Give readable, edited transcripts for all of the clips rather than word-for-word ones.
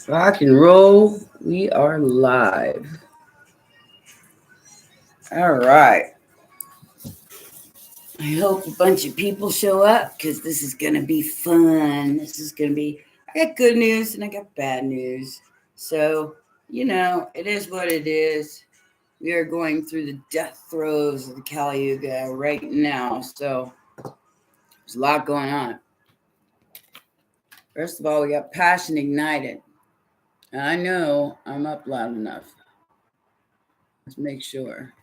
Rock and roll. We are live. All right. I hope a bunch of people show up because this is going to be fun. This is going to be, I got good news and I got bad news. So, it is what it is. We are going through the death throes of the Kali Yuga right now. So, there's a lot going on. First of all, we got passion ignited. And I know I'm up loud enough. Let's make sure.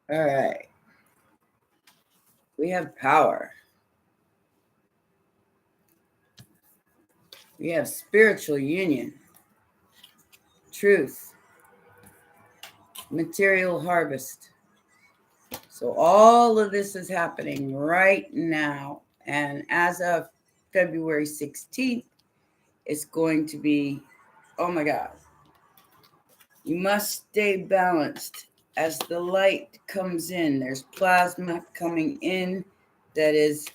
All right. We have power. We have spiritual union, truth, material harvest. So all of this is happening right now. And as of February 16th, it's going to be, oh my God. You must stay balanced as the light comes in. There's plasma coming in that is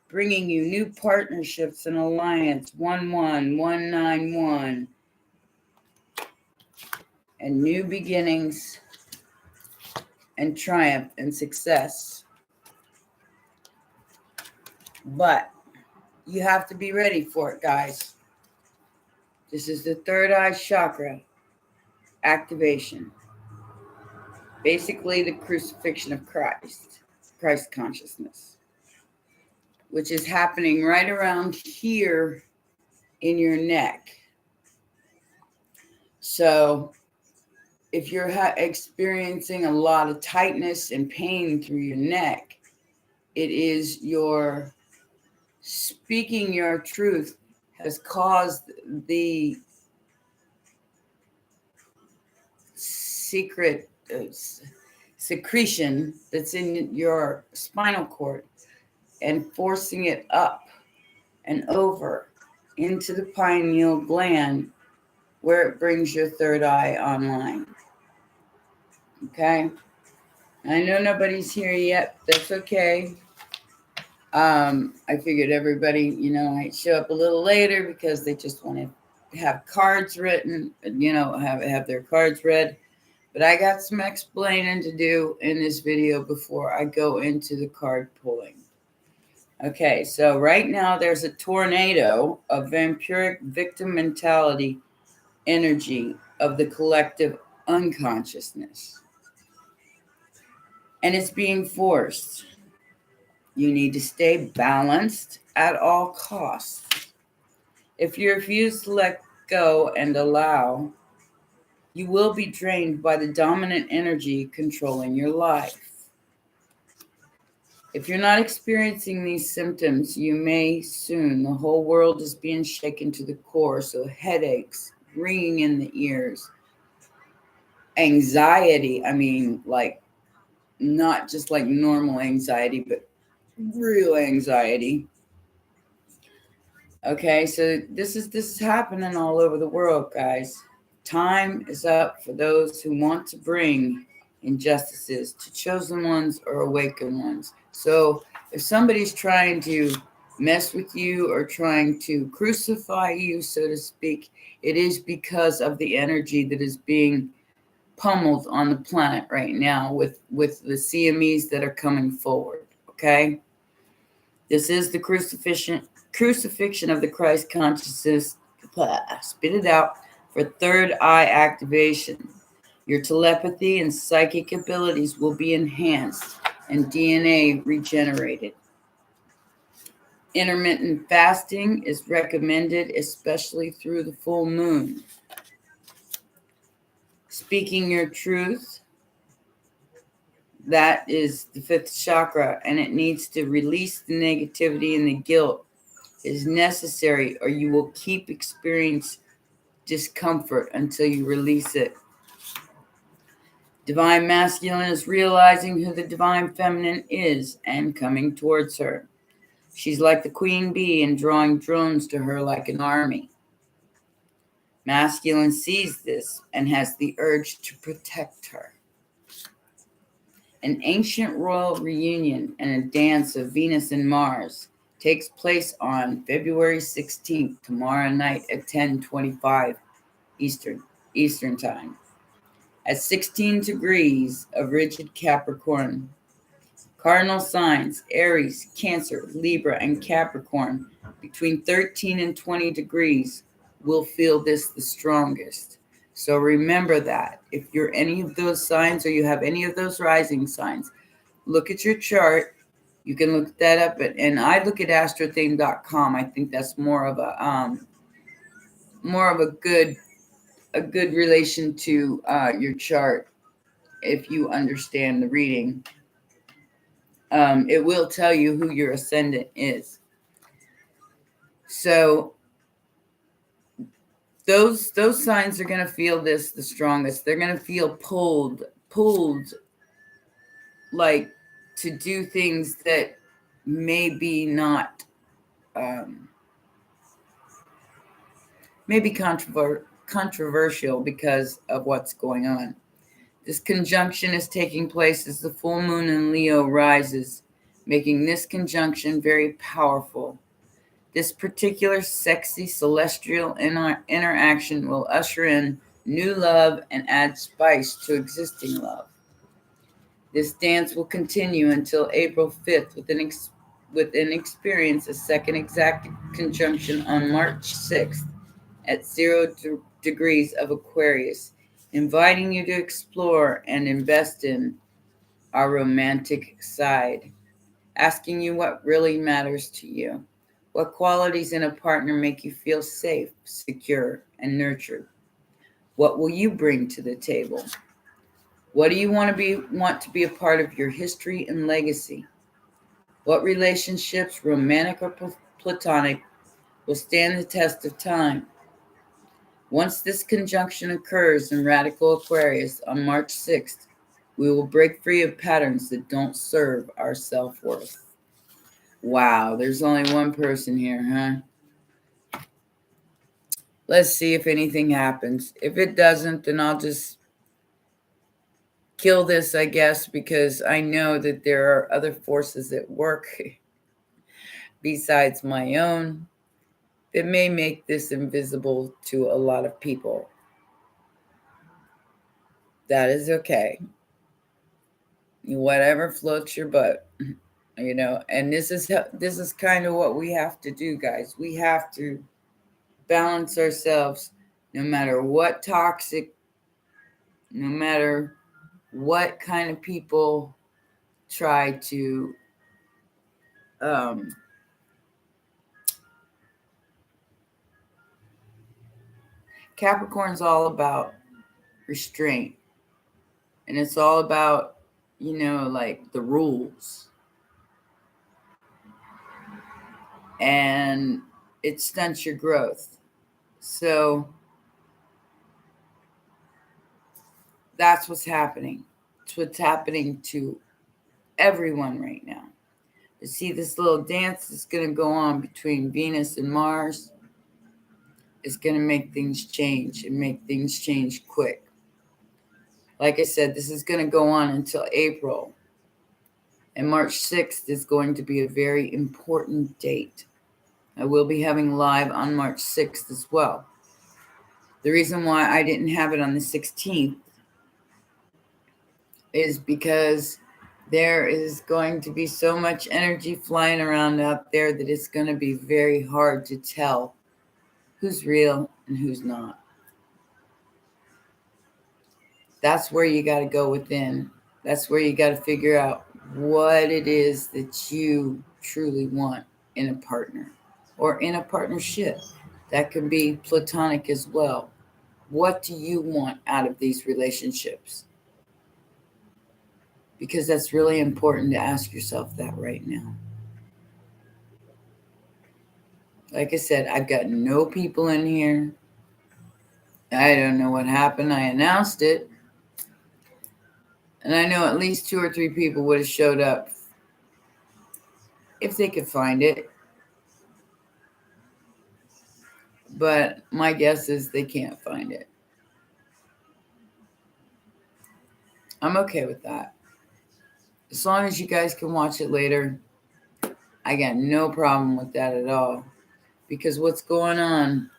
bringing you new partnerships and alliance, 11191, and new beginnings and triumph and success. But you have to be ready for it, guys. This is the third eye chakra activation. Basically, the crucifixion of Christ consciousness, which is happening right around here in your neck. So if you're experiencing a lot of tightness and pain through your neck, it is your speaking your truth has caused the secret secretion that's in your spinal cord and forcing it up and over into the pineal gland where it brings your third eye online. Okay? I know nobody's here yet. That's okay. I figured everybody, might show up a little later because they just want to have cards written, have their cards read. But I got some explaining to do in this video before I go into the card pulling. Okay, so right now there's a tornado of vampiric victim mentality energy of the collective unconsciousness. And it's being forced. You need to stay balanced at all costs. If you refuse to let go and allow, you will be drained by the dominant energy controlling your life. If you're not experiencing these symptoms, you may soon. The whole world is being shaken to the core. So headaches, ringing in the ears, anxiety. Not just like normal anxiety, but real anxiety. Okay, so this is happening all over the world, guys. Time is up for those who want to bring injustices to chosen ones or awakened ones. So if somebody's trying to mess with you or trying to crucify you, so to speak, it is because of the energy that is being pummeled on the planet right now with the CMEs that are coming forward. Okay, this is the crucifixion of the Christ consciousness. Spit it out. For third eye activation, your telepathy and psychic abilities will be enhanced and DNA regenerated. Intermittent fasting is recommended, especially through the full moon. Speaking your truth, that is the fifth chakra, and it needs to release the negativity and the guilt is necessary, or you will keep experiencing discomfort until you release it. Divine masculine is realizing who the divine feminine is and coming towards her. She's like the queen bee and drawing drones to her like an army. Masculine sees this and has the urge to protect her. An ancient royal reunion and a dance of Venus and Mars takes place on February 16th, tomorrow night at 10:25 Eastern Time. At 16 degrees of rigid Capricorn, cardinal signs Aries, Cancer, Libra, and Capricorn between 13 and 20 degrees will feel this the strongest. So remember that. If you're any of those signs or you have any of those rising signs, look at your chart. You can look that up and I look at astrotheme.com. I think that's more of a good relation to your chart if you understand the reading. It will tell you who your ascendant is. So those signs are going to feel this the strongest. They're going to feel pulled like to do things that maybe not maybe controversial because of what's going on. This conjunction is taking place as the full moon in Leo rises, making this conjunction very powerful. This particular sexy celestial interaction will usher in new love and add spice to existing love. This dance will continue until April 5th with an experience a second exact conjunction on March 6th at 0 degrees of Aquarius, inviting you to explore and invest in our romantic side, asking you what really matters to you. What qualities in a partner make you feel safe, secure, and nurtured? What will you bring to the table? What do you want to be a part of your history and legacy? What relationships, romantic or platonic, will stand the test of time? Once this conjunction occurs in radical Aquarius on March 6th, we will break free of patterns that don't serve our self-worth. Wow, there's only one person here, huh? Let's see if anything happens. If it doesn't, then I'll just kill this, I guess, because I know that there are other forces at work besides my own that may make this invisible to a lot of people. That is okay. Whatever floats your boat, and this is kind of what we have to do, guys. We have to balance ourselves no matter what toxic, no matter what kind of people try to Capricorn's all about restraint, and it's all about like the rules, and it stunts your growth. So that's what's happening. It's what's happening to everyone right now. You see, this little dance that's going to go on between Venus and Mars is going to make things change and make things change quick. Like I said, this is going to go on until April. And March 6th is going to be a very important date. I will be having live on March 6th as well. The reason why I didn't have it on the 16th is because there is going to be so much energy flying around out there that it's going to be very hard to tell who's real and who's not. That's where you got to go within. That's where you got to figure out what it is that you truly want in a partner or in a partnership. That can be platonic as well. What do you want out of these relationships? Because that's really important to ask yourself that right now. Like I said, I've got no people in here. I don't know what happened. I announced it. And I know at least 2 or 3 people would have showed up if they could find it. But my guess is they can't find it. I'm okay with that. As long as you guys can watch it later, I got no problem with that at all, because what's going on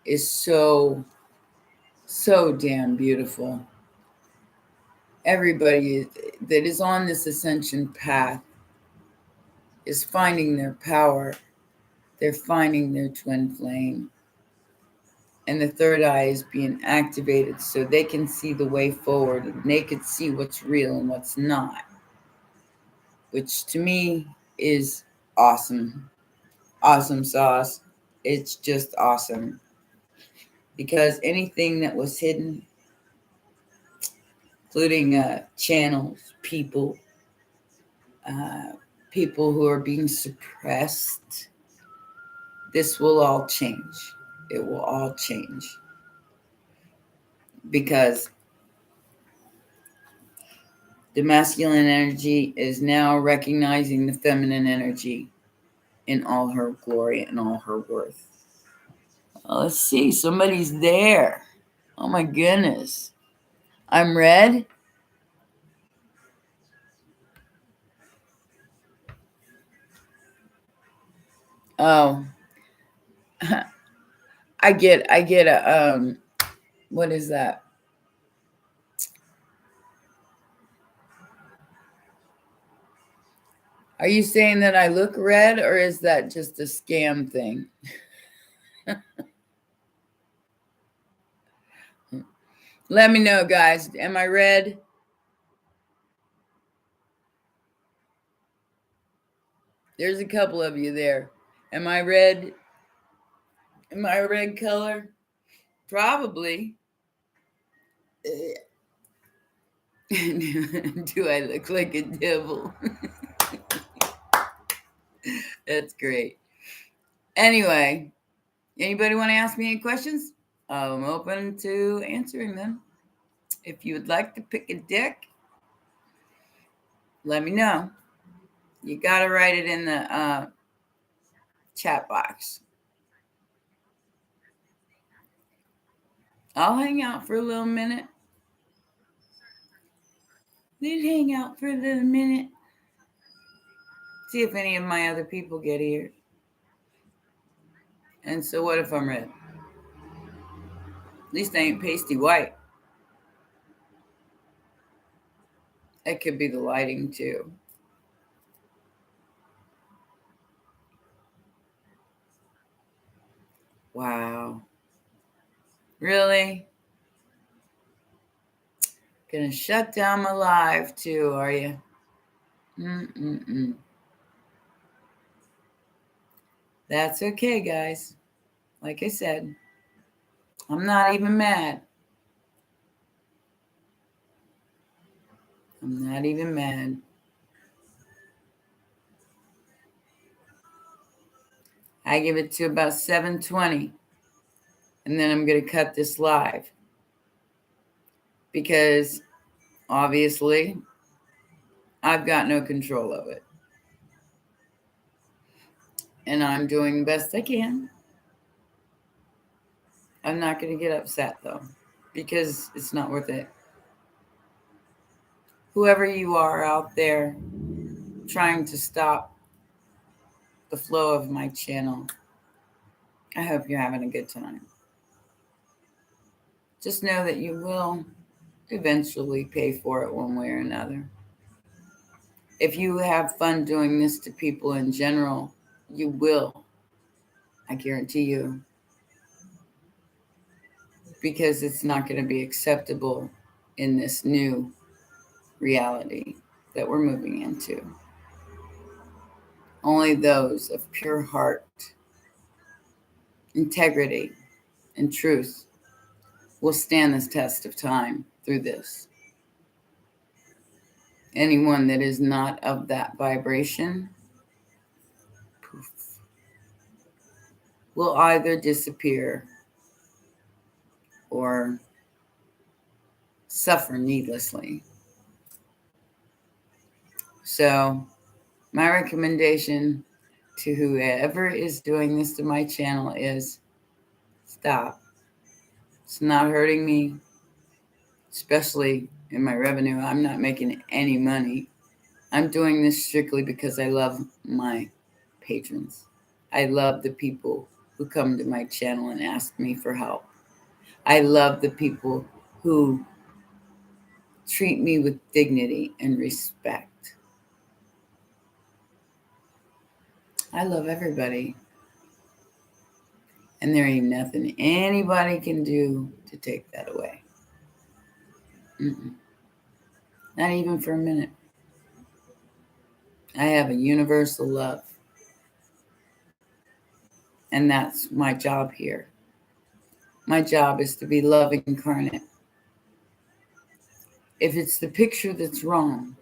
is so damn beautiful. Everybody that is on this ascension path is finding their power. They're finding their twin flame. And the third eye is being activated so they can see the way forward and they can see what's real and what's not, which to me is awesome. Awesome sauce. It's just awesome. Because anything that was hidden, including channels, people who are being suppressed, this will all change. It will all change. Because the masculine energy is now recognizing the feminine energy in all her glory and all her worth. Let's see. Somebody's there. Oh my goodness. I'm red. Oh. I get a what is that? Are you saying that I look red, or is that just a scam thing? Let me know, guys. Am I red? There's a couple of you there. Am I red? Am I a red color? Probably. Do I look like a devil? That's great. Anyway, anybody want to ask me any questions? I'm open to answering them. If you would like to pick a deck, let me know. You got to write it in the chat box. I'll hang out for a little minute. Let's hang out for a little minute. See if any of my other people get here. And so what if I'm red? At least I ain't pasty white. It could be the lighting too. Wow. Really? Gonna shut down my live too, are you? That's okay, guys. Like I said, I'm not even mad. I'm not even mad. I give it to about 7:20, and then I'm going to cut this live. Because obviously, I've got no control of it. And I'm doing the best I can. I'm not going to get upset, though, because it's not worth it. Whoever you are out there trying to stop the flow of my channel, I hope you're having a good time. Just know that you will eventually pay for it one way or another. If you have fun doing this to people in general, you will. I guarantee you. Because it's not going to be acceptable in this new reality that we're moving into. Only those of pure heart, integrity, and truth will stand this test of time through this. Anyone that is not of that vibration, poof, will either disappear or suffer needlessly. So my recommendation to whoever is doing this to my channel is stop. It's not hurting me, especially in my revenue. I'm not making any money. I'm doing this strictly because I love my patrons. I love the people who come to my channel and ask me for help. I love the people who treat me with dignity and respect. I love everybody. And there ain't nothing anybody can do to take that away. Not even for a minute. I have a universal love. And that's my job here. My job is to be love incarnate. If it's the picture that's wrong,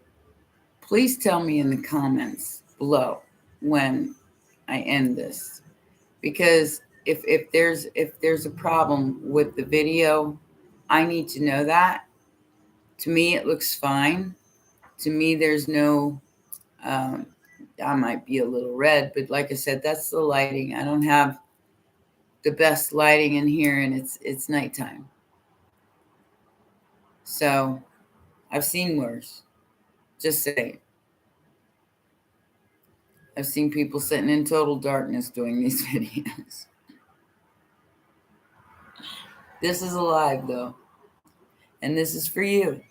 please tell me in the comments below when I end this. Because if there's a problem with the video, I need to know that. To me, it looks fine. To me, there's no, I might be a little red, but like I said, that's the lighting. I don't have the best lighting in here, and it's nighttime. So I've seen worse. Just saying. I've seen people sitting in total darkness doing these videos. This is alive, though. And this is for you.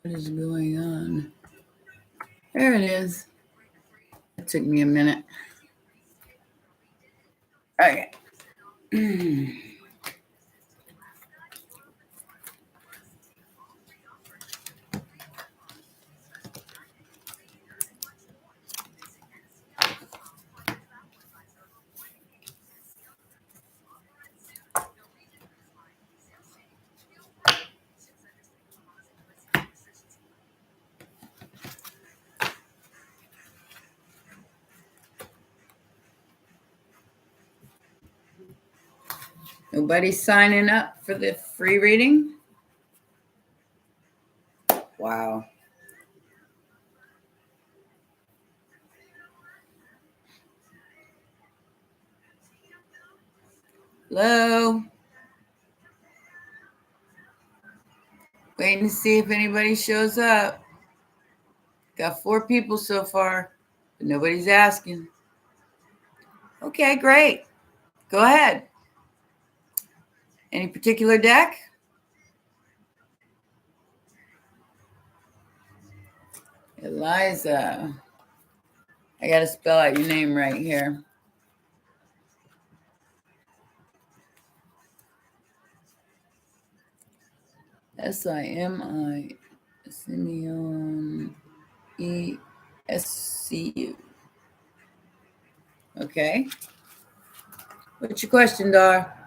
What is going on? There it is. It took me a minute. Okay. Nobody signing up for the free reading? Wow. Hello? Waiting to see if anybody shows up. Got 4 people so far, but nobody's asking. Okay, great. Go ahead. Any particular deck? Eliza. I got to spell out your name right here. S-I-M-I, Simeon, E-S-C-U. Okay. What's your question, Dar?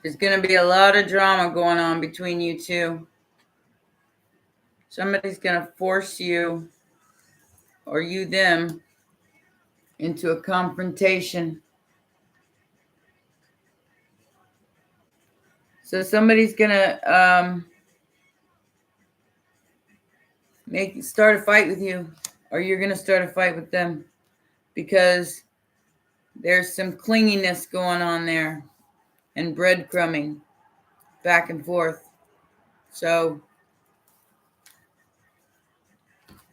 There's going to be a lot of drama going on between you two. Somebody's going to force you, or you them, into a confrontation. So somebody's going to start a fight with you, or you're going to start a fight with them, because there's some clinginess going on there and breadcrumbing back and forth. So,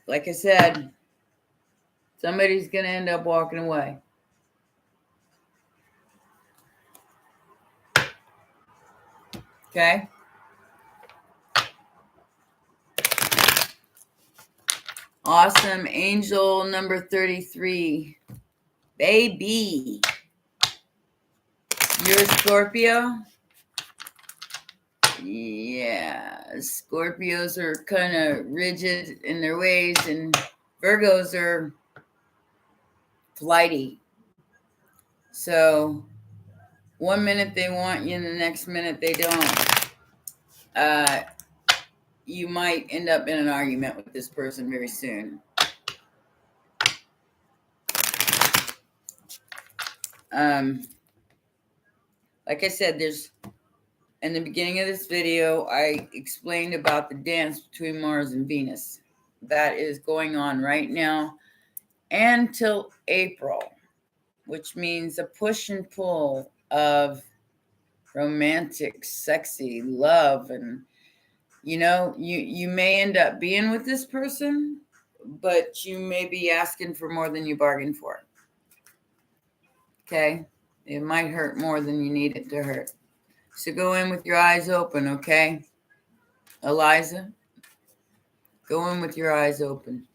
like I said, somebody's going to end up walking away. Okay? Awesome. Angel number 33. Baby. You're a Scorpio? Yeah. Scorpios are kind of rigid in their ways, and Virgos are flighty. So, one minute they want you, and the next minute they don't. You might end up in an argument with this person very soon. Like I said, in the beginning of this video, I explained about the dance between Mars and Venus. That is going on right now until April. which means a push and pull of romantic, sexy love. And, you may end up being with this person, but you may be asking for more than you bargained for. Okay? It might hurt more than you need it to hurt. So go in with your eyes open, okay? Eliza, go in with your eyes open.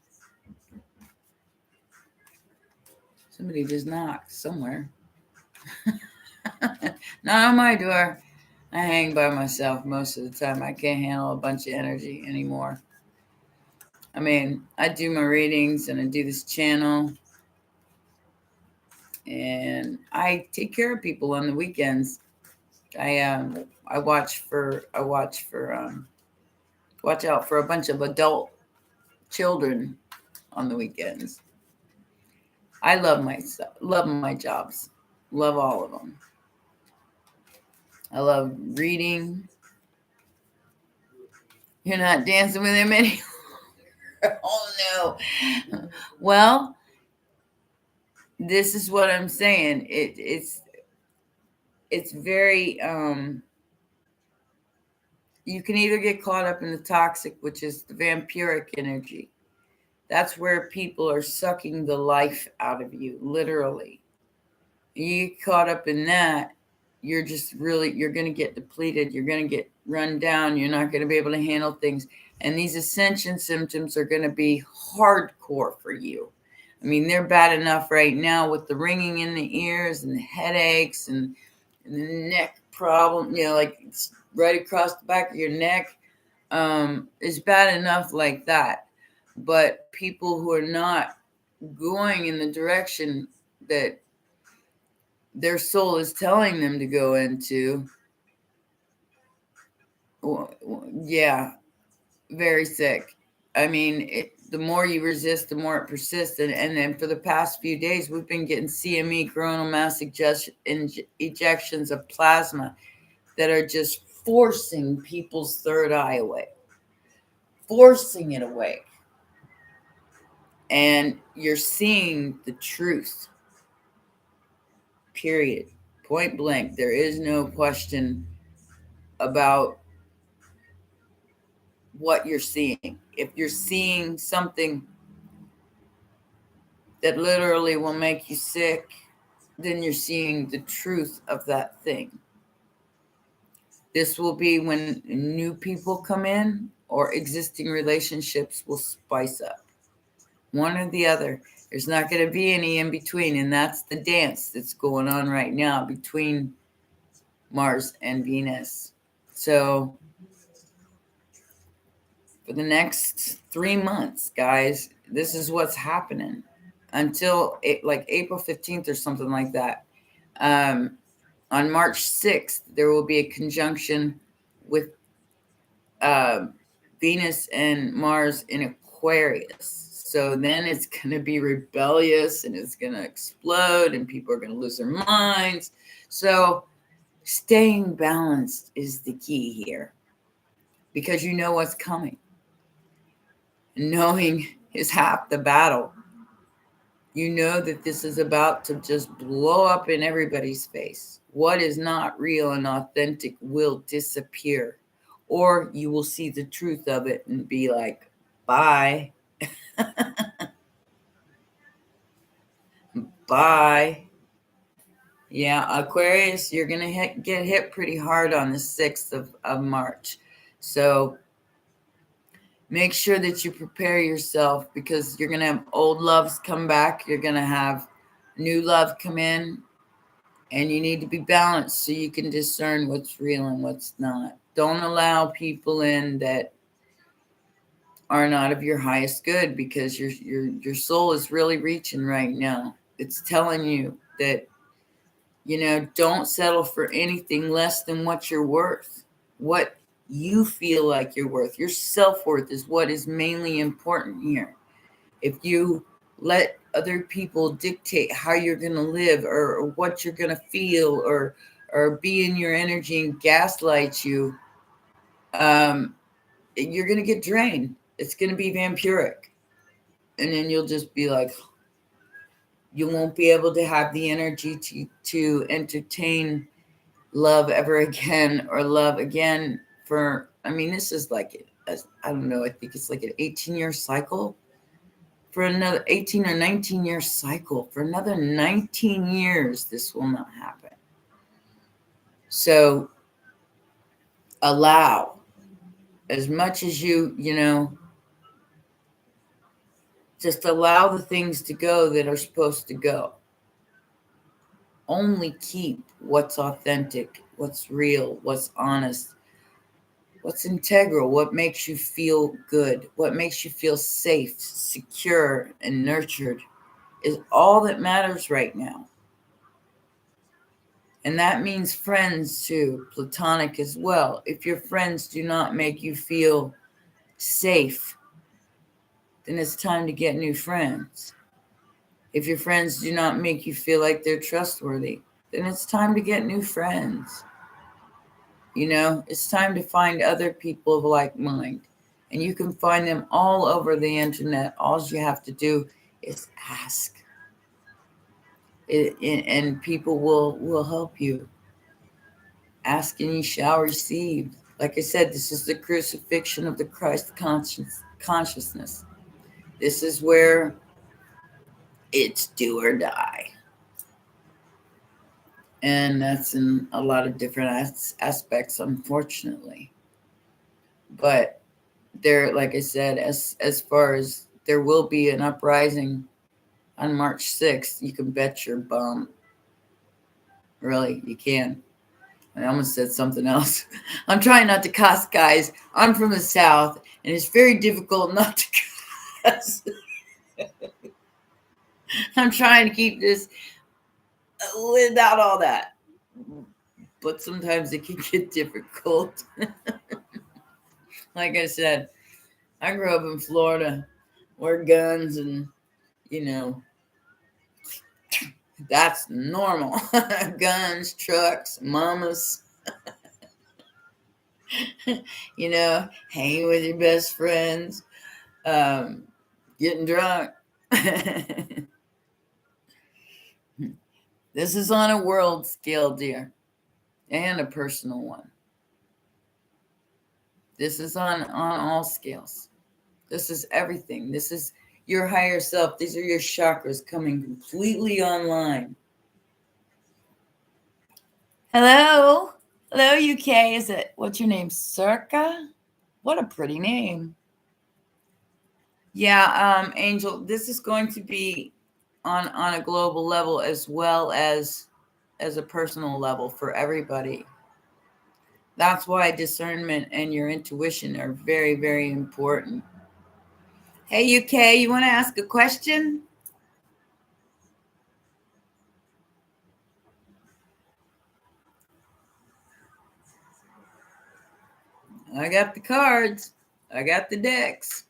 Somebody just knocked somewhere. Not on my door. I hang by myself most of the time. I can't handle a bunch of energy anymore. I mean, I do my readings and I do this channel. And I take care of people on the weekends. I watch out for a bunch of adult children on the weekends. I love my jobs. Love all of them. I love reading. You're not dancing with him anymore. Oh no. Well, this is what I'm saying. It's very you can either get caught up in the toxic, which is the vampiric energy. That's where people are sucking the life out of you, literally. You get caught up in that, you're going to get depleted. You're going to get run down. You're not going to be able to handle things. And these ascension symptoms are going to be hardcore for you. I mean, they're bad enough right now with the ringing in the ears and the headaches and the neck problem, like it's right across the back of your neck. It's bad enough like that. But people who are not going in the direction that their soul is telling them to go into, yeah, very sick. I mean, the more you resist, the more it persists. And then for the past few days, we've been getting CME, coronal mass ejections of plasma that are just forcing people's third eye away, forcing it away. And you're seeing the truth, period, point blank. There is no question about what you're seeing. If you're seeing something that literally will make you sick, then you're seeing the truth of that thing. This will be when new people come in or existing relationships will spice up. One or the other. There's not going to be any in between. And that's the dance that's going on right now between Mars and Venus. So for the next 3 months, guys, this is what's happening until like April 15th or something like that. On March 6th, there will be a conjunction with Venus and Mars in Aquarius. So then it's going to be rebellious and it's going to explode and people are going to lose their minds. So staying balanced is the key here because you know what's coming. Knowing is half the battle. You know that this is about to just blow up in everybody's face. What is not real and authentic will disappear. Or you will see the truth of it and be like, bye. Bye. Yeah, Aquarius, you're going to get hit pretty hard on the 6th of March. So make sure that you prepare yourself because you're going to have old loves come back. You're going to have new love come in. And you need to be balanced so you can discern what's real and what's not. Don't allow people in that are not of your highest good because your soul is really reaching right now. It's telling you that, don't settle for anything less than what you're worth. What you feel like you're worth. Your self-worth is what is mainly important here. If you let other people dictate how you're going to live or what you're going to feel or be in your energy and gaslight you, you're going to get drained. It's going to be vampiric. And then you'll just be like, You won't be able to have the energy to entertain love ever again, or love again for, I mean, this is like, I don't know, I think it's like an 18-year cycle. For another 18 or 19-year cycle, for another 19 years, this will not happen. So allow as much as you just allow the things to go that are supposed to go. Only keep what's authentic, what's real, what's honest, what's integral, what makes you feel good, what makes you feel safe, secure, and nurtured is all that matters right now. And that means friends too, platonic as well. If your friends do not make you feel safe, then it's time to get new friends. If your friends do not make you feel like they're trustworthy, then it's time to get new friends. It's time to find other people of like mind. And you can find them all over the internet. All you have to do is ask. And people will help you. Ask and you shall receive. Like I said, this is the crucifixion of the Christ consciousness. This is where it's do or die. And that's in a lot of different aspects, unfortunately. But there, like I said, as far as there will be an uprising on March 6th, you can bet your bum. Really, you can. I almost said something else. I'm trying not to cuss, guys. I'm from the South, and it's very difficult not to cuss. I'm trying to keep this without all that. But sometimes it can get difficult. Like I said, I grew up in Florida where guns and, that's normal. Guns, trucks, mamas. Hanging with your best friends, getting drunk. This is on a world scale, dear, and a personal one. This is on all scales. This is everything. This is your higher self. These are your chakras coming completely online. Hello, UK. What's your name? Circa? What a pretty name. Yeah, Angel, this is going to be on a global level as well as a personal level for everybody. That's why discernment and your intuition are very, very important. Hey, UK, you want to ask a question? I got the cards. I got the decks.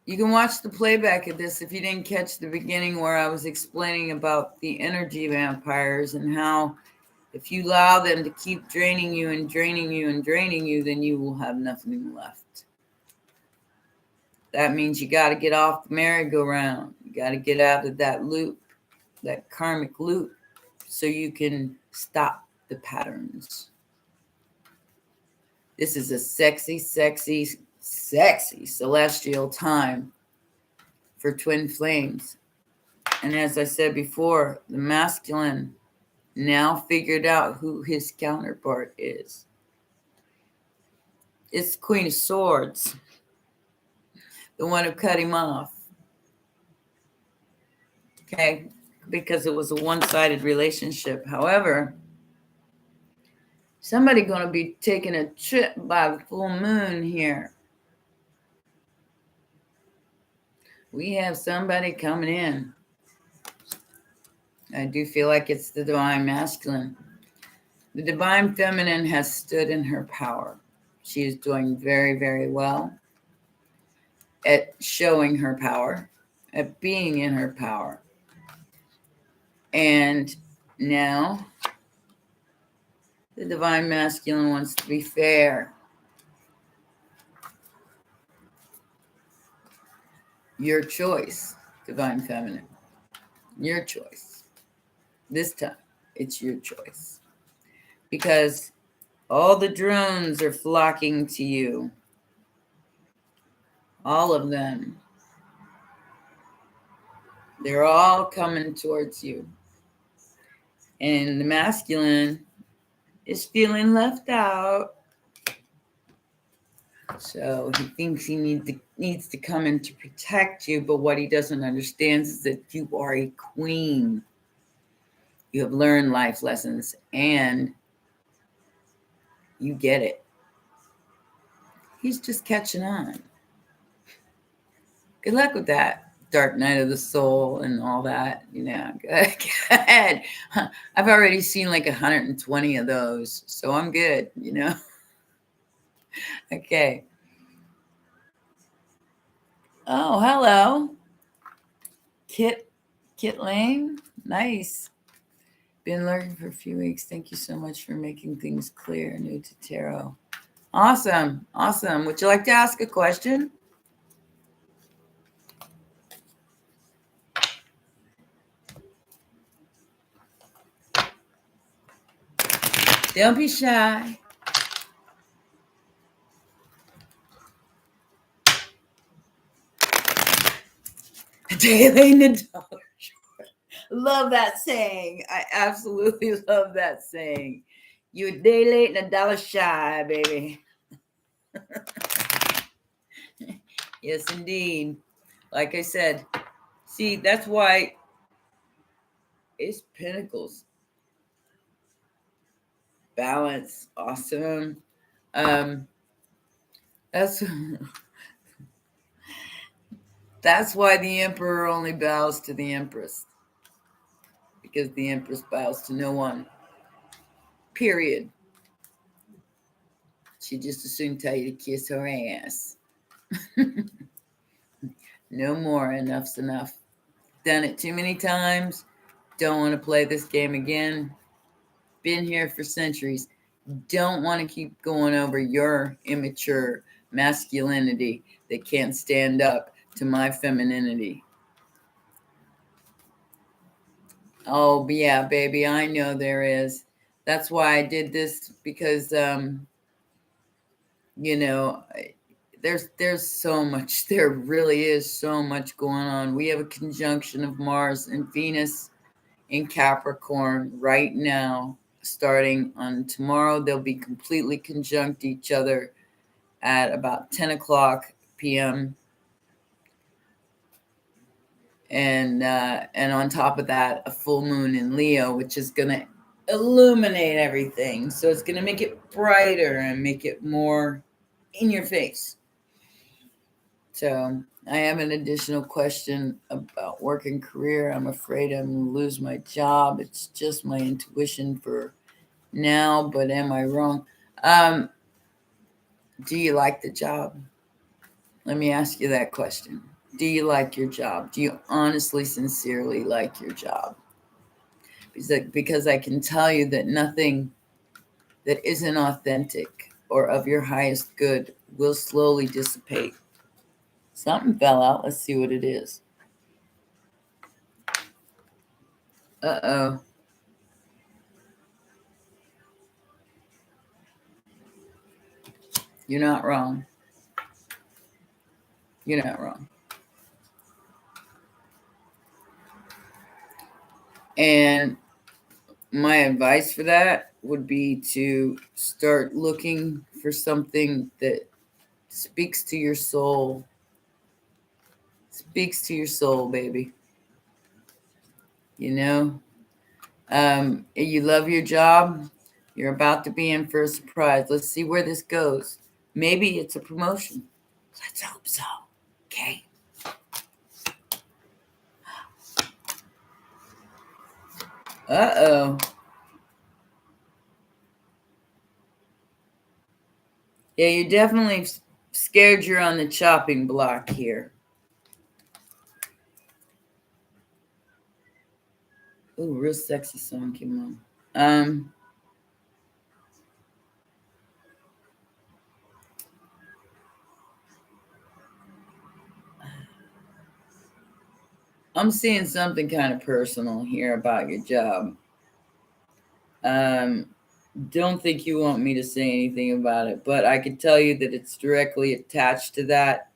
You can watch the playback of this if you didn't catch the beginning where I was explaining about the energy vampires and how if you allow them to keep draining you and draining you and draining you, then you will have nothing left. That means you got to get off the merry-go-round. You got to get out of that loop, that karmic loop, so you can stop the patterns. This is a sexy, sexy, sexy celestial time for twin flames. And as I said before, the masculine now figured out who his counterpart is. It's the Queen of Swords, the one who cut him off. Okay, because it was a one-sided relationship. However, somebody going to be taking a trip by the full moon here. We have somebody coming in. I do feel like it's the divine masculine. The divine feminine has stood in her power. She is doing very, very well at showing her power, at being in her power. And now the divine masculine wants to be fair. Your choice, Divine Feminine. Your choice. This time, it's your choice. Because all the drones are flocking to you. All of them. They're all coming towards you. And the masculine is feeling left out. So he thinks he needs to come in to protect you, but what he doesn't understand is that you are a queen. You have learned life lessons and you get it. He's just catching on. Good luck with that. Dark night of the soul and all that. You know, go ahead. I've already seen like 120 of those, so I'm good, you know. Okay. Oh, hello. Kit Lane. Nice. Been lurking for a few weeks. Thank you so much for making things clear. New to tarot. Awesome. Awesome. Would you like to ask a question? Don't be shy. A day late in the dollar short. Love that saying. I absolutely love that saying. You a day late and a dollar shy, baby. Yes, indeed. Like I said, see, that's why it's Pentacles. Balance. Awesome. That's That's why the emperor only bows to the empress. Because the empress bows to no one. Period. She just as soon tell you to kiss her ass. No more. Enough's enough. Done it too many times. Don't want to play this game again. Been here for centuries. Don't want to keep going over your immature masculinity that can't stand up to my femininity. Oh, yeah, baby, I know there is. That's why I did this, because, you know, there's so much, there really is so much going on. We have a conjunction of Mars and Venus in Capricorn right now. Starting on tomorrow, they'll be completely conjunct each other at about 10 o'clock p.m. And on top of that, a full moon in Leo, which is going to illuminate everything. So it's going to make it brighter and make it more in your face. So I have an additional question about work and career. I'm afraid I'm going to lose my job. It's just my intuition for now, but am I wrong? Do you like the job? Let me ask you that question. Do you like your job? Do you honestly, sincerely like your job? Because I can tell you that nothing that isn't authentic or of your highest good will slowly dissipate. Something fell out. Let's see what it is. Uh-oh. You're not wrong. You're not wrong. And my advice for that would be to start looking for something that speaks to your soul. Speaks to your soul, baby. You know? You love your job. You're about to be in for a surprise. Let's see where this goes. Maybe it's a promotion. Let's hope so. Okay. Uh-oh. Yeah, you're definitely scared you're on the chopping block here. Ooh, real sexy song came on. I'm seeing something kind of personal here about your job. Don't think you want me to say anything about it, but I can tell you that it's directly attached to that.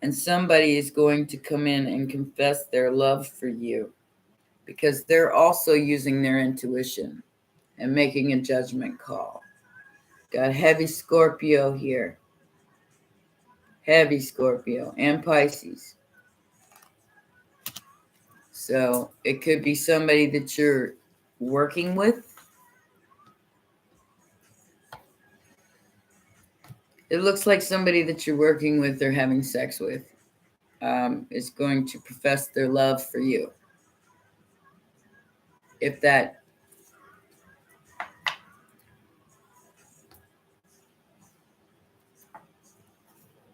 And somebody is going to come in and confess their love for you because they're also using their intuition and making a judgment call. Got heavy Scorpio here. Heavy Scorpio and Pisces. So it could be somebody that you're working with. It looks like somebody that you're working with or having sex with is going to profess their love for you. If that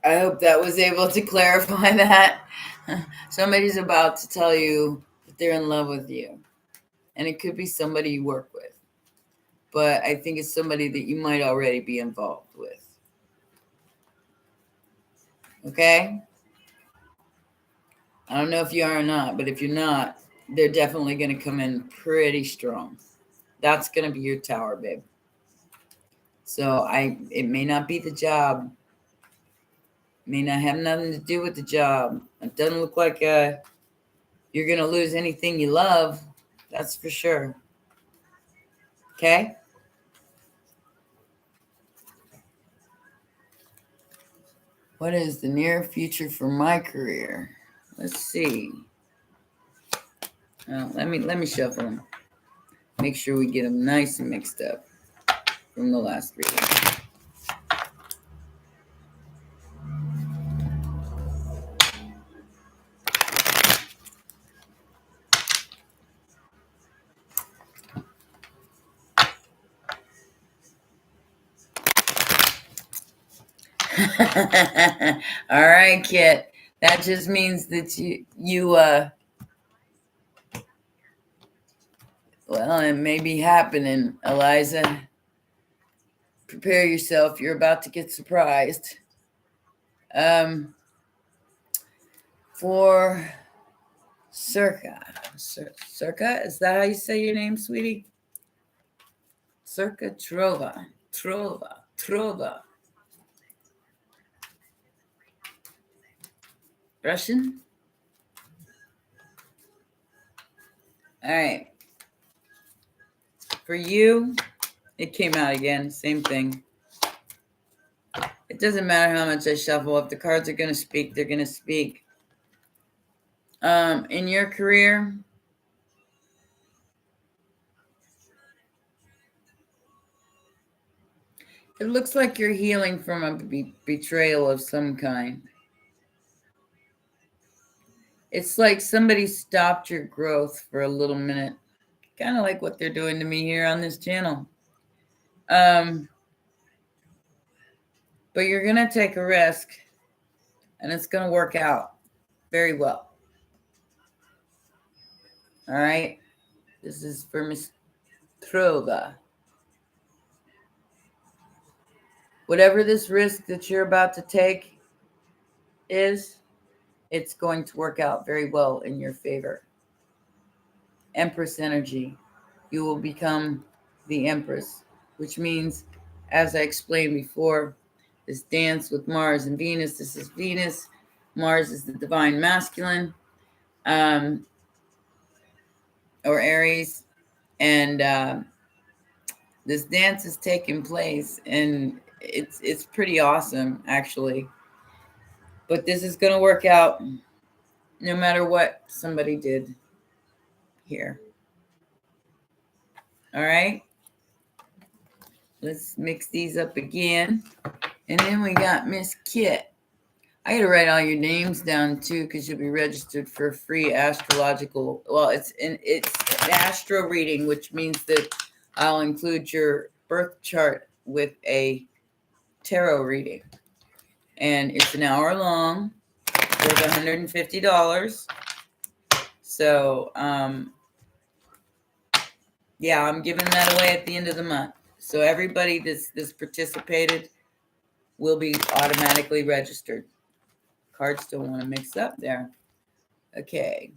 I hope that was able to clarify that. Somebody's about to tell you that they're in love with you. And it could be somebody you work with. But I think it's somebody that you might already be involved with. Okay? I don't know if you are or not, but if you're not, they're definitely going to come in pretty strong. That's going to be your tower, babe. So it may not be the job. May not have nothing to do with the job. It doesn't look like you're going to lose anything you love. That's for sure. Okay? What is the near future for my career? Let's see. Let me shuffle them. Make sure we get them nice and mixed up from the last reading. All right, Kit. That just means that you well, it may be happening, Eliza. Prepare yourself. You're about to get surprised. For Circa. Circa? Is that how you say your name, sweetie? Circa Trova. Russian? All right. For you, it came out again. Same thing. It doesn't matter how much I shuffle. If the cards are going to speak, they're going to speak. In your career, it looks like you're healing from a betrayal of some kind. It's like somebody stopped your growth for a little minute. Kind of like what they're doing to me here on this channel. But you're going to take a risk, and it's going to work out very well. All right? This is for Miss Trova. Whatever this risk that you're about to take is, it's going to work out very well in your favor. Empress energy. You will become the Empress, which means, as I explained before, this dance with Mars and Venus. This is Venus. Mars is the divine masculine, or Aries. And this dance is taking place, and it's pretty awesome, actually. But this is going to work out no matter what somebody did here. All right. Let's mix these up again. And then we got Miss Kit. I got to write all your names down, too, because you'll be registered for a free astrological. Well, it's an Astro Reading, which means that I'll include your birth chart with a tarot reading. And it's an hour long, worth $150. So, yeah, I'm giving that away at the end of the month. So everybody that's participated will be automatically registered. Cards don't want to mix up there. Okay.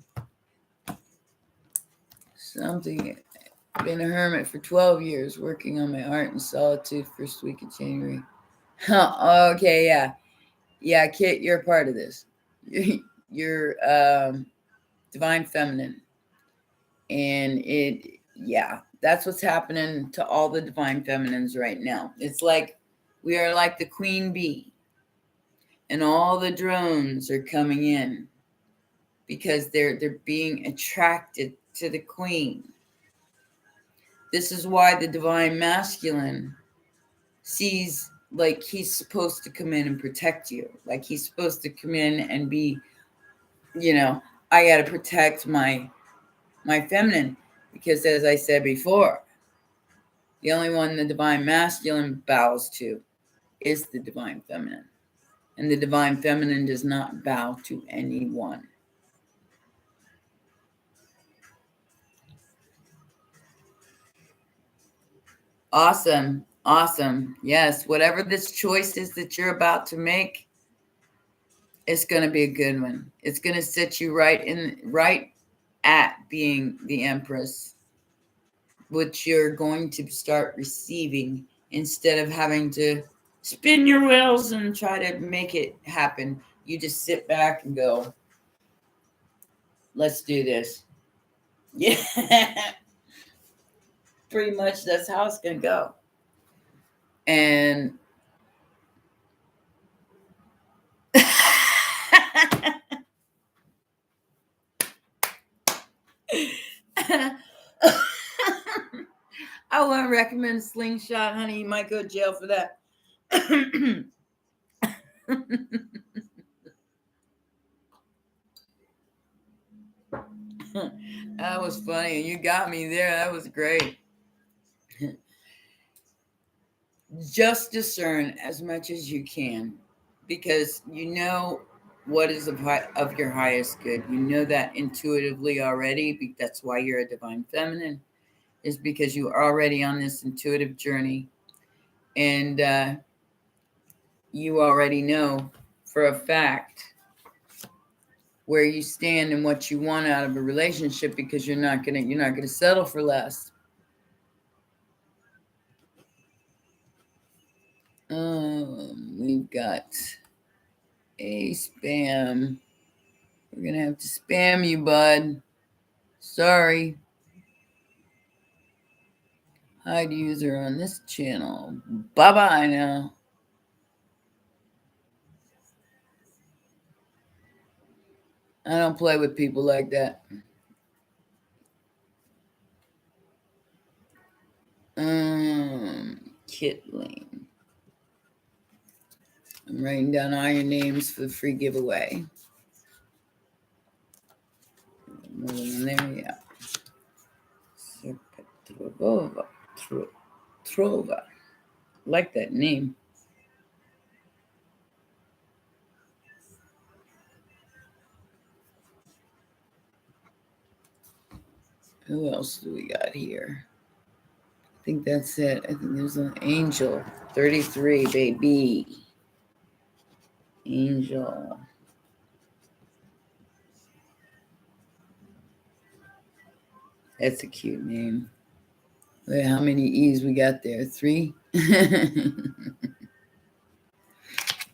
Something. Been a hermit for 12 years, working on my art in solitude. First week of January. Okay, yeah. Yeah, Kit, you're a part of this. You're divine feminine. And that's what's happening to all the divine feminines right now. It's like we are like the queen bee, and all the drones are coming in because they're being attracted to the queen. This is why the divine masculine sees like he's supposed to come in and protect you. Like he's supposed to come in and be, I got to protect my feminine, because as I said before, the only one the divine masculine bows to is the divine feminine. And the divine feminine does not bow to anyone. Awesome. Awesome. Yes. Whatever this choice is that you're about to make, it's going to be a good one. It's going to set you right at being the Empress, which you're going to start receiving instead of having to spin your wheels and try to make it happen. You just sit back and go, let's do this. Yeah. Pretty much that's how it's going to go. And I wouldn't recommend slingshot, honey. You might go to jail for that. That was funny. You got me there. That was great. Just discern as much as you can, because you know what is of your highest good. You know that intuitively already. That's why you're a divine feminine, is because you are already on this intuitive journey. And you already know for a fact where you stand and what you want out of a relationship, because you're not gonna settle for less. We've got a spam. We're gonna have to spam you, bud. Sorry. Hide user on this channel. Bye bye now. I don't play with people like that. Kitling. I'm writing down all your names for the free giveaway. There we go. Trova. Like that name. Who else do we got here? I think that's it. I think there's an Angel. 33, baby. Angel. That's a cute name. Wait, how many E's we got there? 3?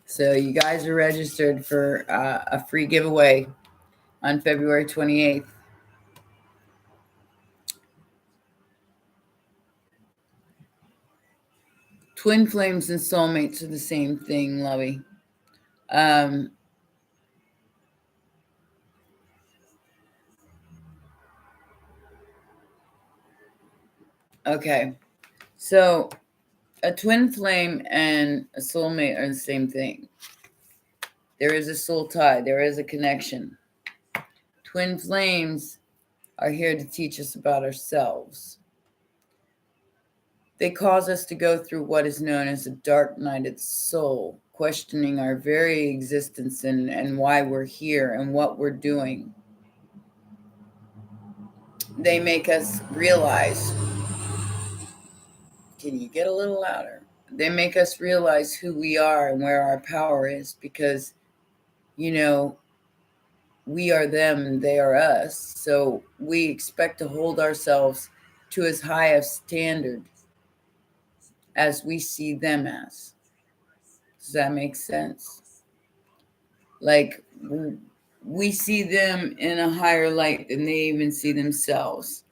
So you guys are registered for a free giveaway on February 28th. Twin flames and soulmates are the same thing, Lovey. Okay. So a twin flame and a soulmate are the same thing. There is a soul tie. There is a connection. Twin flames are here to teach us about ourselves. They cause us to go through what is known as a dark night of the soul, questioning our very existence and why we're here and what we're doing. They make us realize, can you get a little louder? They make us realize who we are and where our power is, because, we are them and they are us. So we expect to hold ourselves to as high a standard as we see them as. Does that make sense? Like, we see them in a higher light than they even see themselves.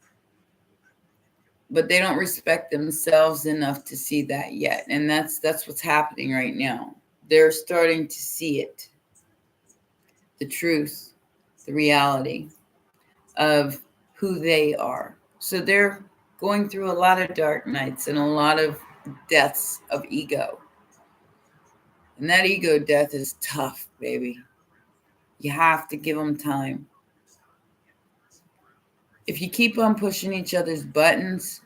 But they don't respect themselves enough to see that yet. And that's what's happening right now. They're starting to see it. The truth, the reality of who they are. So they're going through a lot of dark nights and a lot of deaths of ego. And that ego death is tough, baby. You have to give them time. If you keep on pushing each other's buttons,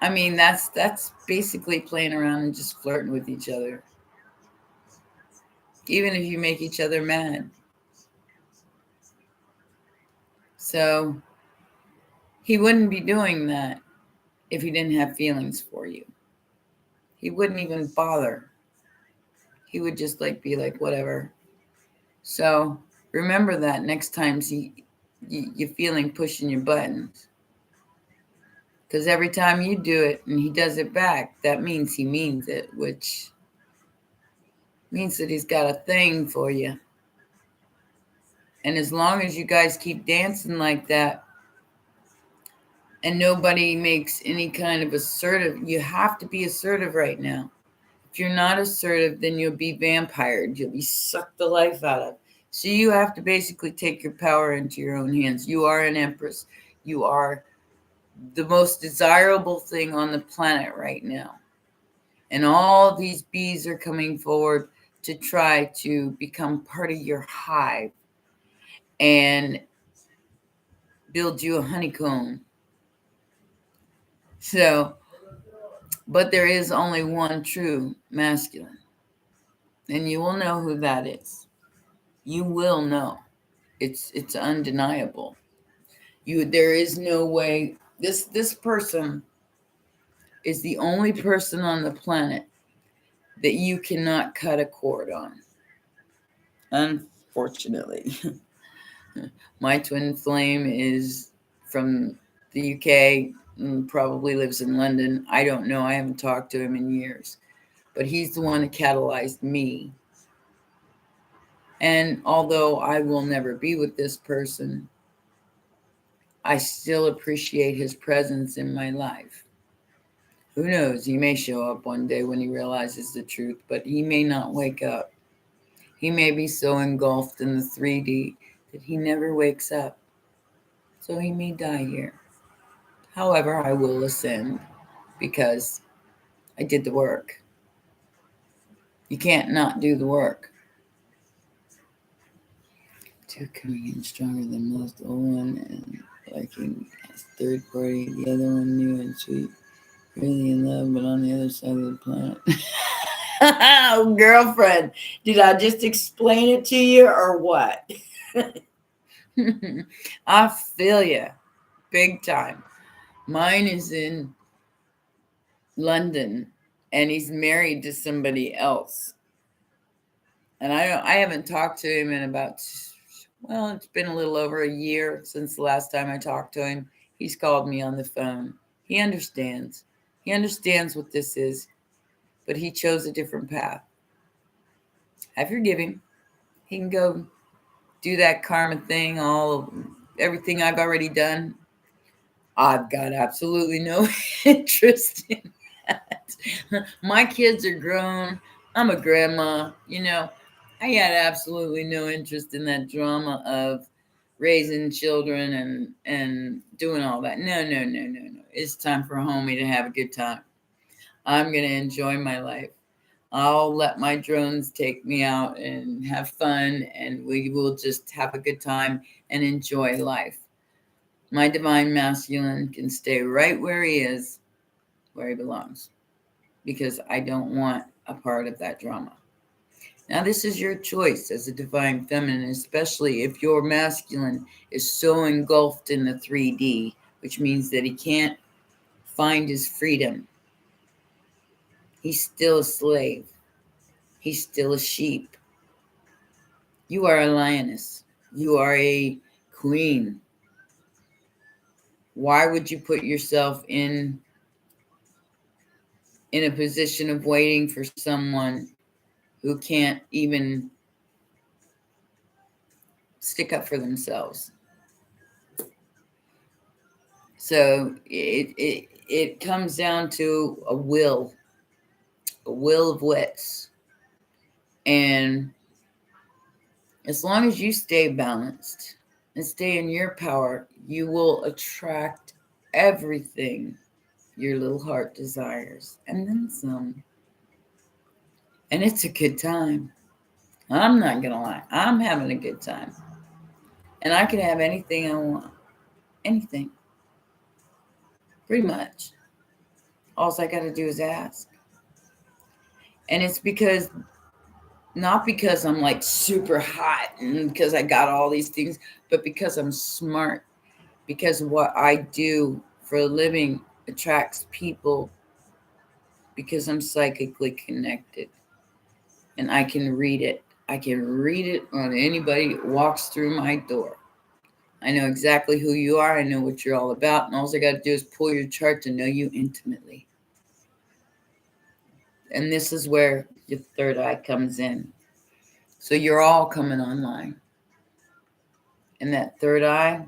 I mean, that's basically playing around and just flirting with each other. Even if you make each other mad. So he wouldn't be doing that if he didn't have feelings for you. He wouldn't even bother. He would just be like, whatever. So remember that next time you're feeling pushing your buttons. Because every time you do it and he does it back, that means he means it, which means that he's got a thing for you. And as long as you guys keep dancing like that and nobody makes any kind of assertive, you have to be assertive right now. If you're not assertive, then you'll be vampired. You'll be sucked the life out of. So you have to basically take your power into your own hands. You are an empress. You are the most desirable thing on the planet right now. And all these bees are coming forward to try to become part of your hive and build you a honeycomb. So, but there is only one true masculine. And you will know who that is. You will know. It's undeniable. There is no way. This person is the only person on the planet that you cannot cut a cord on. Unfortunately. My twin flame is from the UK and probably lives in London. I don't know. I haven't talked to him in years. But he's the one that catalyzed me. And although I will never be with this person, I still appreciate his presence in my life. Who knows? He may show up one day when he realizes the truth, but he may not wake up. He may be so engulfed in the 3D that he never wakes up. So he may die here. However, I will ascend because I did the work. You can't not do the work. Two coming in stronger than most, old one and liking as third party, the other one new and sweet, really in love, but on the other side of the planet. Oh, girlfriend, did I just explain it to you or what? I feel you big time. Mine is in London and he's married to somebody else. And I haven't talked to him in about, well, it's been a little over a year since the last time I talked to him. He's called me on the phone. He understands. He understands what this is, but he chose a different path. I forgive him. He can go do that karma thing, everything I've already done. I've got absolutely no interest in that. My kids are grown. I'm a grandma. I had absolutely no interest in that drama of raising children and doing all that. No. It's time for homie to have a good time. I'm going to enjoy my life. I'll let my drones take me out and have fun, and we will just have a good time and enjoy life. My divine masculine can stay right where he is, where he belongs, because I don't want a part of that drama. Now, this is your choice as a divine feminine, especially if your masculine is so engulfed in the 3D, which means that he can't find his freedom. He's still a slave. He's still a sheep. You are a lioness. You are a queen. Why would you put yourself in a position of waiting for someone who can't even stick up for themselves? So it comes down to a will of wits. And as long as you stay balanced and stay in your power, you will attract everything your little heart desires, and then some. And it's a good time. I'm not gonna lie, I'm having a good time. And I can have anything I want. Anything. Pretty much. All I gotta do is ask. And it's because, not because I'm like super hot and because I got all these things, but because I'm smart. Because what I do for a living attracts people, because I'm psychically connected and I can read it. I can read it on anybody that walks through my door. I know exactly who you are. I know what you're all about. And all I got to do is pull your chart to know you intimately. And this is where your third eye comes in. So you're all coming online. And that third eye,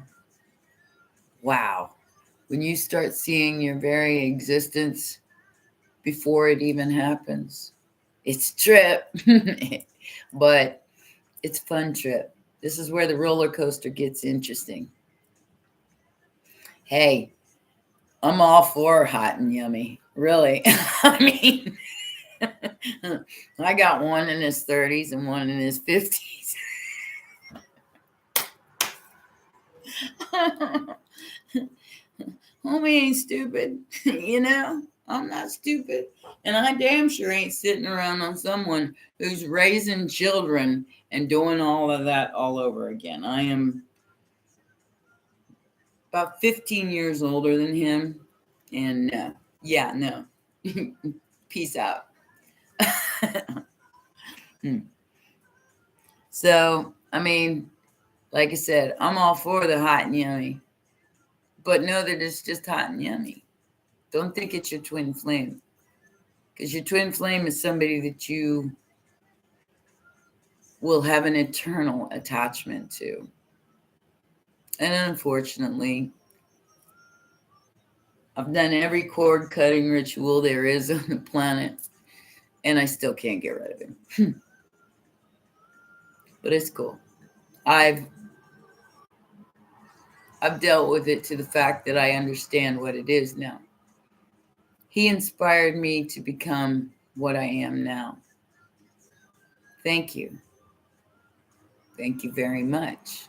wow. When you start seeing your very existence before it even happens, it's a trip. But it's a fun trip. This is where the roller coaster gets interesting. Hey, I'm all for hot and yummy. Really. I mean, I got one in his 30s and one in his 50s. Homie ain't stupid. You know, I'm not stupid. And I damn sure ain't sitting around on someone who's raising children and doing all of that all over again. I am about 15 years older than him. And yeah, no. Peace out. So, I mean, like I said, I'm all for the hot and yummy. But know that it's just hot and yummy. Don't think it's your twin flame. Because your twin flame is somebody that you will have an eternal attachment to. And unfortunately, I've done every cord cutting ritual there is on the planet, and I still can't get rid of him. But it's cool. I've dealt with it to the fact that I understand what it is now. He inspired me to become what I am now. Thank you. Thank you very much.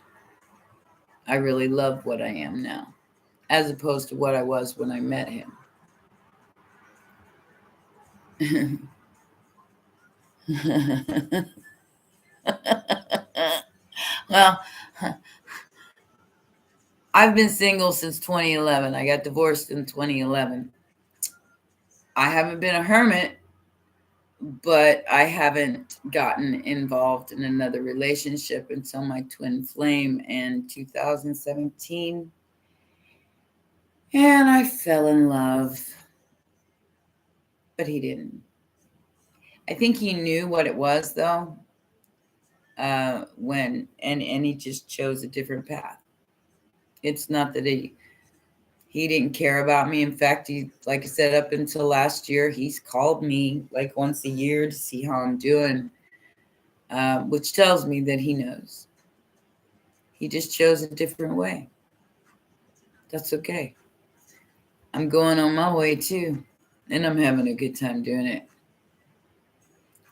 I really love what I am now, as opposed to what I was when I met him. Well, I've been single since 2011. I got divorced in 2011. I haven't been a hermit, but I haven't gotten involved in another relationship until my twin flame in 2017. And I fell in love, but he didn't. I think he knew what it was, though, and he just chose a different path. It's not that he didn't care about me. In fact, he, like I said, up until last year, he's called me like once a year to see how I'm doing, which tells me that he knows. He just chose a different way. That's okay. I'm going on my way too, and I'm having a good time doing it.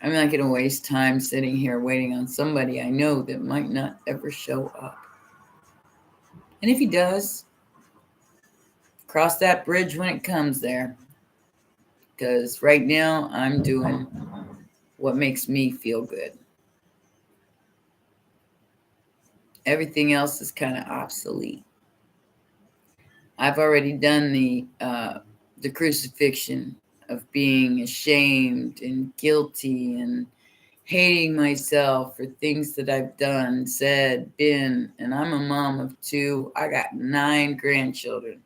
I'm not going to waste time sitting here waiting on somebody I know that might not ever show up. And if he does, cross that bridge when it comes there. Because right now I'm doing what makes me feel good. Everything else is kind of obsolete. I've already done the crucifixion of being ashamed and guilty and hating myself for things that I've done, said, been. And I'm a mom of 2. I got 9 grandchildren.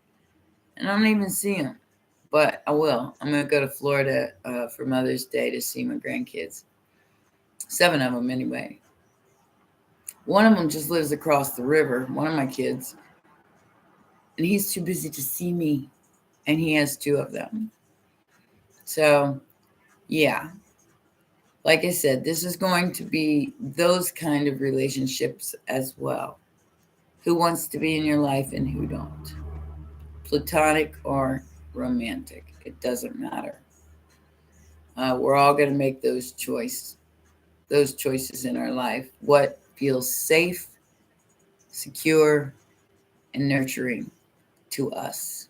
And I don't even see them. But I will. I'm going to go to Florida for Mother's Day to see my grandkids. 7 of them, anyway. One of them just lives across the river, one of my kids. And he's too busy to see me. And he has 2 of them. So, yeah. Like I said, this is going to be those kind of relationships as well. Who wants to be in your life and who don't. Platonic or romantic. It doesn't matter. We're all going to make those choices in our life. What feels safe, secure, and nurturing to us,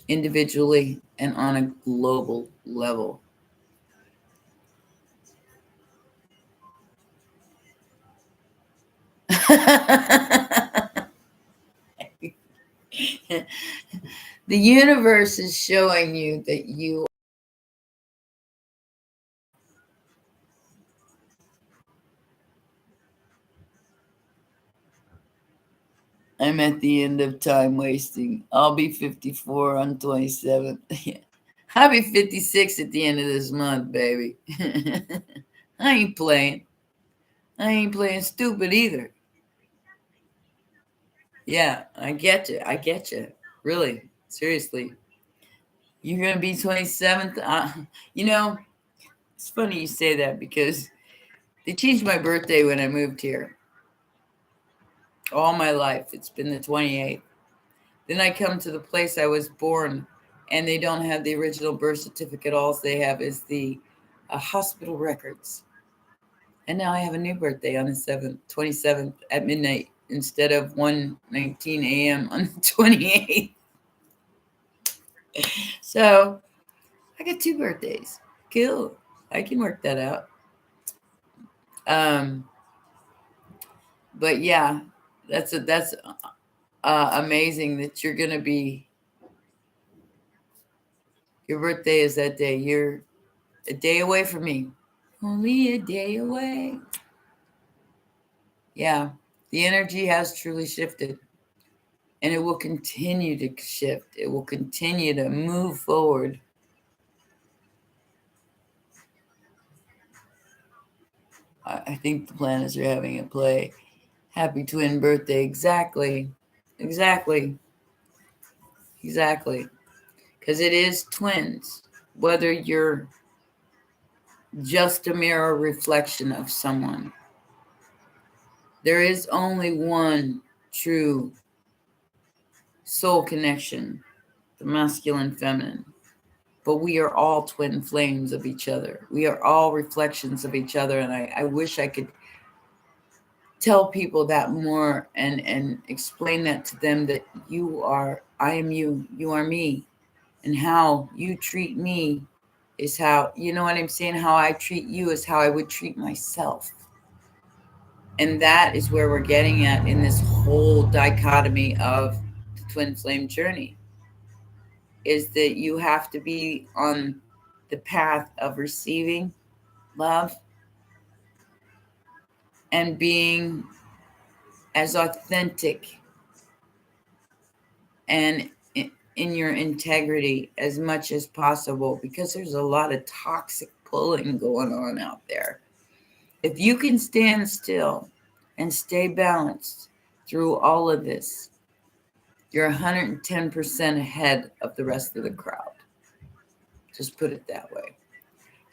individually and on a global level. The universe is showing you that you I'm at the end of time wasting. I'll be 54 on 27th. I'll be 56 at the end of this month, baby. I ain't playing. I ain't playing stupid either. Yeah, I get you. I get you. Really, seriously. You're going to be 27th? It's funny you say that because they changed my birthday when I moved here. All my life, it's been the 28th. Then I come to the place I was born, and they don't have the original birth certificate. All they have is the hospital records. And now I have a new birthday on the 27th at midnight instead of 1:19 a.m. on the 28th. So I got 2 birthdays. Cool. I can work that out. But yeah, that's amazing that you're gonna be. Your birthday is that day. You're a day away from me. Only a day away. Yeah, the energy has truly shifted, and it will continue to shift. It will continue to move forward. I think the planets are having a play. Happy twin birthday. Exactly. Because it is twins. Whether you're just a mirror reflection of someone, there is only one true soul connection, the masculine feminine. But we are all twin flames of each other. We are all reflections of each other. And I wish I could tell people that more and explain that to them, that I am you, you are me. And how you treat me is how, you know what I'm saying? How I treat you is how I would treat myself. And that is where we're getting at in this whole dichotomy of the twin flame journey, is that you have to be on the path of receiving love and being as authentic and in your integrity as much as possible, because there's a lot of toxic pulling going on out there. If you can stand still and stay balanced through all of this, you're 110% ahead of the rest of the crowd. Just put it that way.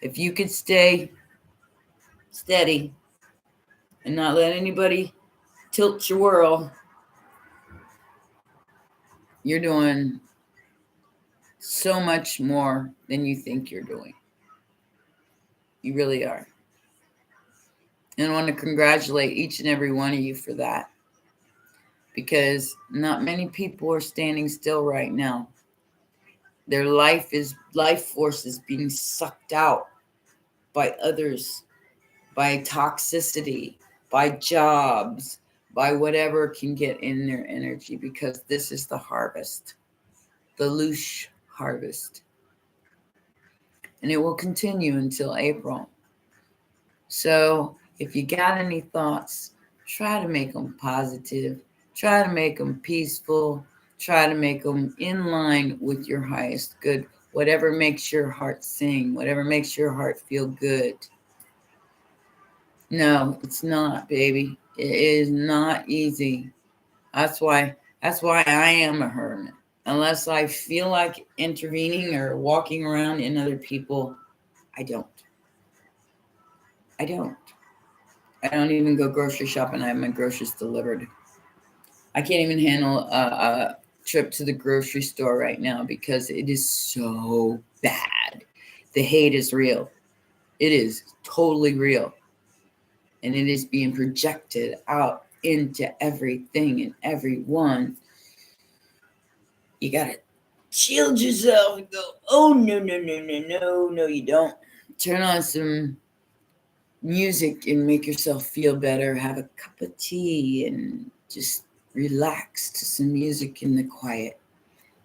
If you could stay steady and not let anybody tilt your world, you're doing so much more than you think you're doing. You really are. And I want to congratulate each and every one of you for that, because not many people are standing still right now. Their life force is being sucked out by others, by toxicity, by jobs, by whatever can get in their energy, because this is the harvest, the Lush harvest. And it will continue until April. So if you got any thoughts, try to make them positive. Try to make them peaceful. Try to make them in line with your highest good. Whatever makes your heart sing. Whatever makes your heart feel good. No, it's not, baby. It is not easy. That's why I am a hermit. Unless I feel like intervening or walking around in other people, I don't. I don't. I don't even go grocery shopping. I have my groceries delivered. I can't even handle a trip to the grocery store right now because it is so bad. The hate is real. It is totally real. And it is being projected out into everything and everyone. You got to shield yourself and go, oh, no, you don't. Turn on some music and make yourself feel better. Have a cup of tea and just relax to some music in the quiet.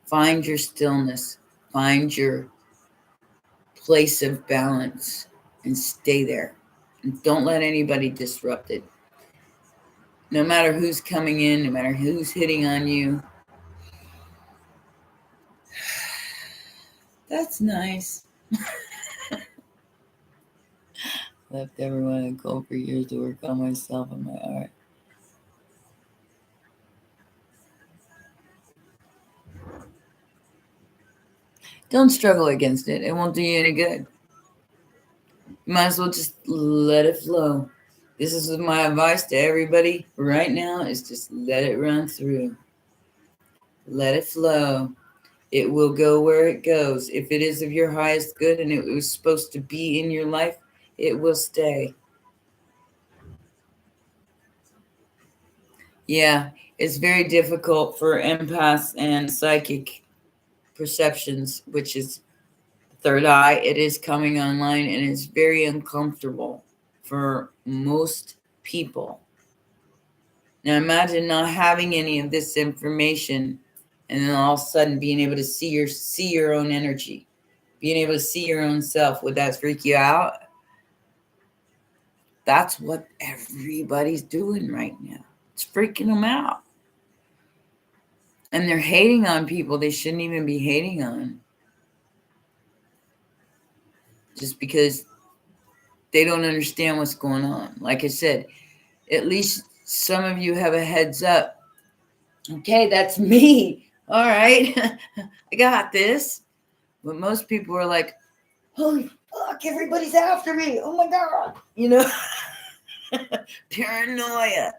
Find your stillness. Find your place of balance and stay there. And don't let anybody disrupt it. No matter who's coming in, no matter who's hitting on you. That's nice. Left everyone in cold for years to work on myself and my art. Don't struggle against it. It won't do you any good. You might as well just let it flow. This is my advice to everybody right now is just let it run through. Let it flow. It will go where it goes. If it is of your highest good and it was supposed to be in your life, it will stay. Yeah, it's very difficult for empaths and psychic perceptions, which is third eye. It is coming online and it's very uncomfortable for most people. Now imagine not having any of this information and then all of a sudden being able to see your own energy, being able to see your own self. Would that freak you out? That's what everybody's doing right now. It's freaking them out. And they're hating on people they shouldn't even be hating on. Just because they don't understand what's going on. Like I said, at least some of you have a heads up. Okay, that's me. All right. I got this. But most people are like, holy fuck, everybody's after me. Oh my God. You know, paranoia,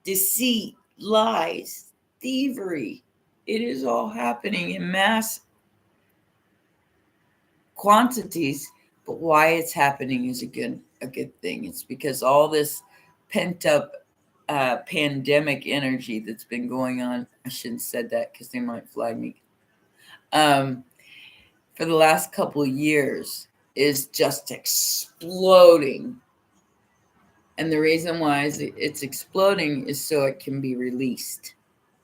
deceit, lies, thievery. It is all happening in mass quantities. But why it's happening is a good thing. It's because all this pent up pandemic energy that's been going on. I shouldn't have said that because they might flag me. For the last couple of years is just exploding. And the reason why it's exploding is so it can be released.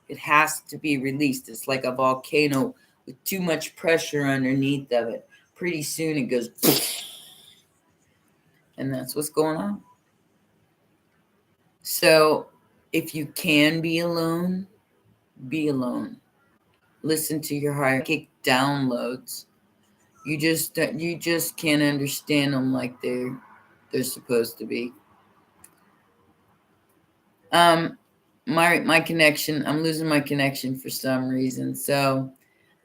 It has to be released. It's like a volcano with too much pressure underneath of it. Pretty soon it goes, and that's what's going on. So if you can be alone, be alone. Listen to your hierarchic downloads. You just can't understand them like they're supposed to be. My connection, I'm losing my connection for some reason. So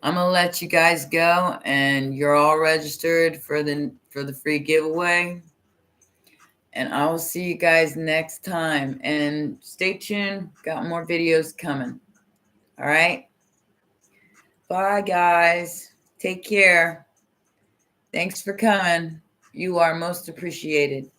I'm gonna let you guys go, and you're all registered for the free giveaway. And I will see you guys next time. And stay tuned. Got more videos coming. All right. Bye, guys. Take care. Thanks for coming. You are most appreciated.